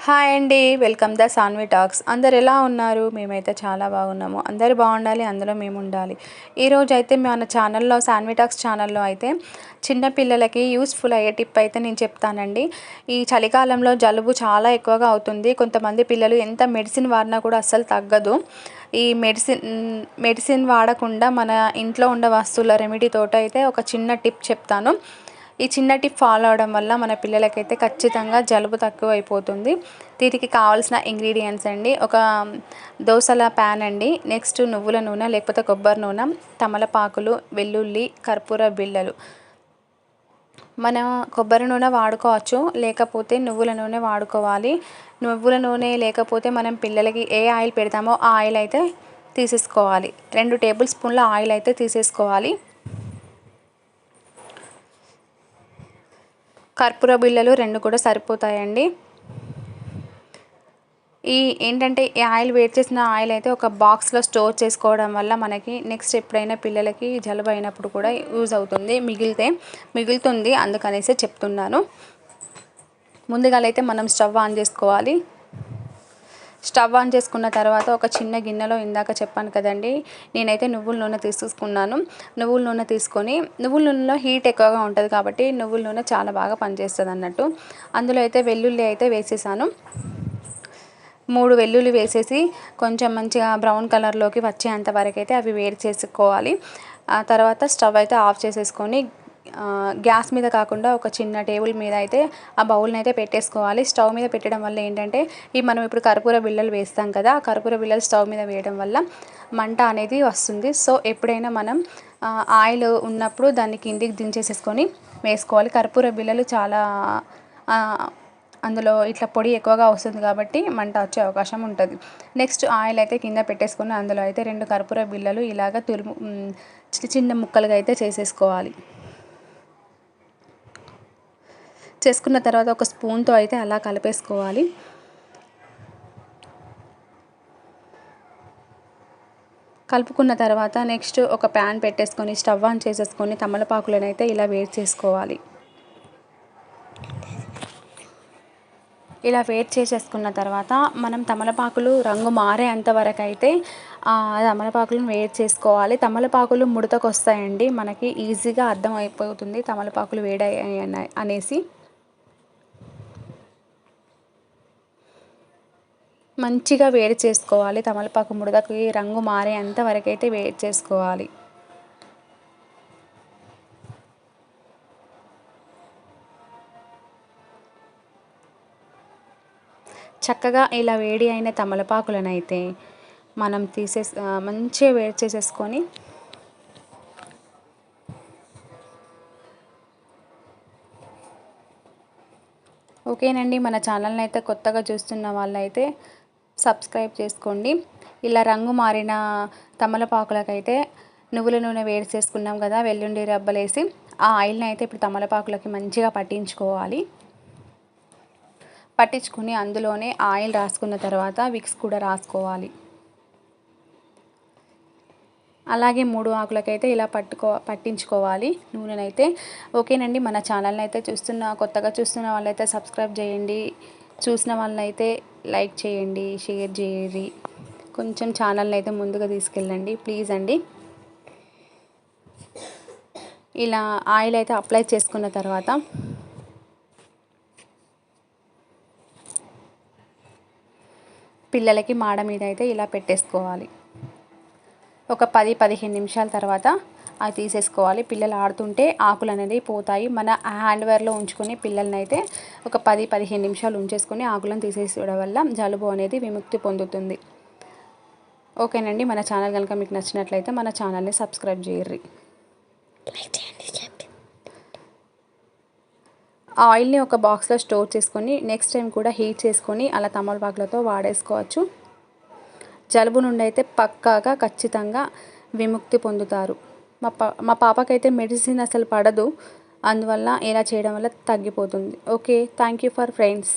Hi అండి, welcome the Saanvi talks. అందరు ఎలా ఉన్నారు? మేమైతే చాలా బాగున్నాము. అందరు బాగుండాలి, అందులో మేము ఉండాలి. ఈరోజు అయితే మన ఛానల్లో, సాన్వి టాక్స్ ఛానల్లో అయితే చిన్నపిల్లలకి యూస్ఫుల్ అయ్యే టిప్ అయితే నేను చెప్తానండి. ఈ చలికాలంలో జలుబు చాలా ఎక్కువగా అవుతుంది. కొంతమంది పిల్లలు ఎంత మెడిసిన్ వాడినా కూడా అస్సలు తగ్గదు. ఈ మెడిసిన్ వాడకుండా మన ఇంట్లో ఉండే వస్తువుల రెమెడీ తోట అయితే ఒక చిన్న టిప్ చెప్తాను. ఈ చిన్న టిప్ ఫాలో అవడం వల్ల మన పిల్లలకైతే ఖచ్చితంగా జలుబు తక్కువ అయిపోతుంది. దీనికి కావాల్సిన ఇంగ్రీడియంట్స్ అండి, ఒక దోసల ప్యాన్ అండి, నెక్స్ట్ నువ్వుల నూనె లేకపోతే కొబ్బరి నూనె, తమలపాకులు, వెల్లుల్లి, కర్పూర బిళ్ళలు. మనం కొబ్బరి నూనె వాడుకోవచ్చు, లేకపోతే నువ్వుల నూనె వాడుకోవాలి. నువ్వుల నూనె లేకపోతే మనం పిల్లలకి ఏ ఆయిల్ పెడతామో ఆ ఆయిల్ అయితే తీసేసుకోవాలి. 2 టేబుల్ స్పూన్ల ఆయిల్ అయితే తీసేసుకోవాలి. కర్పూర బిళ్ళలు 2 కూడా సరిపోతాయండి. ఏంటంటే ఈ ఆయిల్ వేడి చేసిన ఆయిల్ అయితే ఒక బాక్స్లో స్టోర్ చేసుకోవడం వల్ల మనకి నెక్స్ట్ ఎప్పుడైనా పిల్లలకి జలుబు అయినప్పుడు కూడా యూజ్ అవుతుంది. మిగులుతుంది, అందుకనేసి చెప్తున్నాను. ముందుగా అయితే మనం స్టవ్ ఆన్ చేసుకోవాలి. స్టవ్ ఆన్ చేసుకున్న తర్వాత ఒక చిన్న గిన్నెలో ఇందాక చెప్పాను కదండి, నేనైతే నువ్వుల నూనె తీసుకున్నాను. నువ్వుల నూనె తీసుకొని, నువ్వుల నూనెలో హీట్ ఎక్కువగా ఉంటుంది కాబట్టి నువ్వుల నూనె చాలా బాగా పనిచేస్తుంది అన్నట్టు. అందులో అయితే వెల్లుల్లి అయితే వేసేసాను. 3 వెల్లుల్లి వేసేసి కొంచెం మంచిగా బ్రౌన్ కలర్లోకి వచ్చేంత వరకు అయితే అవి వేడి చేసుకోవాలి. ఆ తర్వాత స్టవ్ అయితే ఆఫ్ చేసేసుకొని గ్యాస్ మీద కాకుండా ఒక చిన్న టేబుల్ మీద అయితే ఆ బౌల్ని అయితే పెట్టేసుకోవాలి. స్టవ్ మీద పెట్టడం వల్ల ఏంటంటే మనం ఇప్పుడు కర్పూర బిళ్ళలు వేస్తాం కదా, ఆ కర్పూర బిళ్ళలు స్టవ్ మీద వేయడం వల్ల మంట అనేది వస్తుంది. సో ఎప్పుడైనా మనం ఆయిల్ ఉన్నప్పుడు దాన్ని కిందికి దించేసేసుకొని వేసుకోవాలి. కర్పూర బిళ్ళలు చాలా అందులో ఇట్లా పొడి ఎక్కువగా వస్తుంది కాబట్టి మంట వచ్చే అవకాశం ఉంటుంది. నెక్స్ట్ ఆయిల్ అయితే కింద పెట్టేసుకొని అందులో అయితే 2 కర్పూర బిళ్ళలు ఇలాగ చిన్న చిన్న ముక్కలుగా అయితే చేసేసుకోవాలి. చేసుకున్న తర్వాత ఒక స్పూన్తో అయితే అలా కలిపేసుకోవాలి. కలుపుకున్న తర్వాత నెక్స్ట్ ఒక ప్యాన్ పెట్టేసుకొని స్టవ్ ఆన్ చేసేసుకొని తమలపాకులను అయితే ఇలా వేడి చేసుకోవాలి. ఇలా వేడి చేసేసుకున్న తర్వాత మనం తమలపాకులు రంగు మారేంత వరకు అయితే తమలపాకులను వేడి చేసుకోవాలి. తమలపాకులు ముడతకు వస్తాయండి, మనకి ఈజీగా అర్థం అయిపోతుంది తమలపాకులు వేడాయి అనేసి. మంచిగా వేడి చేసుకోవాలి. తమలపాకు ముడతకి రంగు మారేంత వరకు అయితే వేడి చేసుకోవాలి. చక్కగా ఇలా వేడి అయిన తమలపాకులను అయితే మనం మంచిగా వేడి చేసేసుకొని ఓకేనండి. మన ఛానల్ని అయితే కొత్తగా చూస్తున్న వాళ్ళైతే సబ్స్క్రైబ్ చేసుకోండి. ఇలా రంగు మారిన తమలపాకులకైతే నువ్వుల నూనె వేడి చేసుకున్నాం కదా, వెల్లుల్లి రబ్బలేసి ఆ ఆయిల్ని అయితే ఇప్పుడు తమలపాకులకి మంచిగా పట్టించుకొని అందులోనే ఆయిల్ రాసుకున్న తర్వాత విక్స్ కూడా రాసుకోవాలి. అలాగే 3 ఆకులకైతే ఇలా పట్టించుకోవాలి నూనెనైతే. ఓకేనండి. మన ఛానల్ని అయితే కొత్తగా చూస్తున్న వాళ్ళైతే సబ్స్క్రైబ్ చేయండి. చూసిన వాళ్ళైతే లైక్ చేయండి, షేర్ చేయండి. కొంచెం ఛానల్ని అయితే ముందుగా తీసుకెళ్ళండి ప్లీజ్ అండి. ఇలా ఆయిల్ అయితే అప్లై చేసుకున్న తర్వాత పిల్లలకి మాడ మీద అయితే ఇలా పెట్టేసుకోవాలి. ఒక 10-15 నిమిషాల తర్వాత అది తీసేసుకోవాలి. పిల్లలు ఆడుతుంటే ఆకులు అనేది పోతాయి. మన హ్యాండ్వేర్లో ఉంచుకొని పిల్లల్ని అయితే ఒక 10-15 నిమిషాలు ఉంచేసుకొని ఆకులను తీసేసుకోవడం వల్ల జలుబు అనేది విముక్తి పొందుతుంది. ఓకేనండి. మన ఛానల్ కనుక మీకు నచ్చినట్లయితే మన ఛానల్ని సబ్స్క్రైబ్ చేయర్రి. ఆయిల్ని ఒక బాక్స్లో స్టోర్ చేసుకొని నెక్స్ట్ టైం కూడా హీట్ చేసుకొని అలా తమలపాకులతో వాడేసుకోవచ్చు. జలుబు నుండి అయితే పక్కాగా ఖచ్చితంగా విముక్తి పొందుతారు. మా పాపకైతే మెడిసిన్ అసలు పడదు, అందువల్ల ఇలా చేయడం వల్ల తగ్గిపోతుంది. Okay, thank you for friends.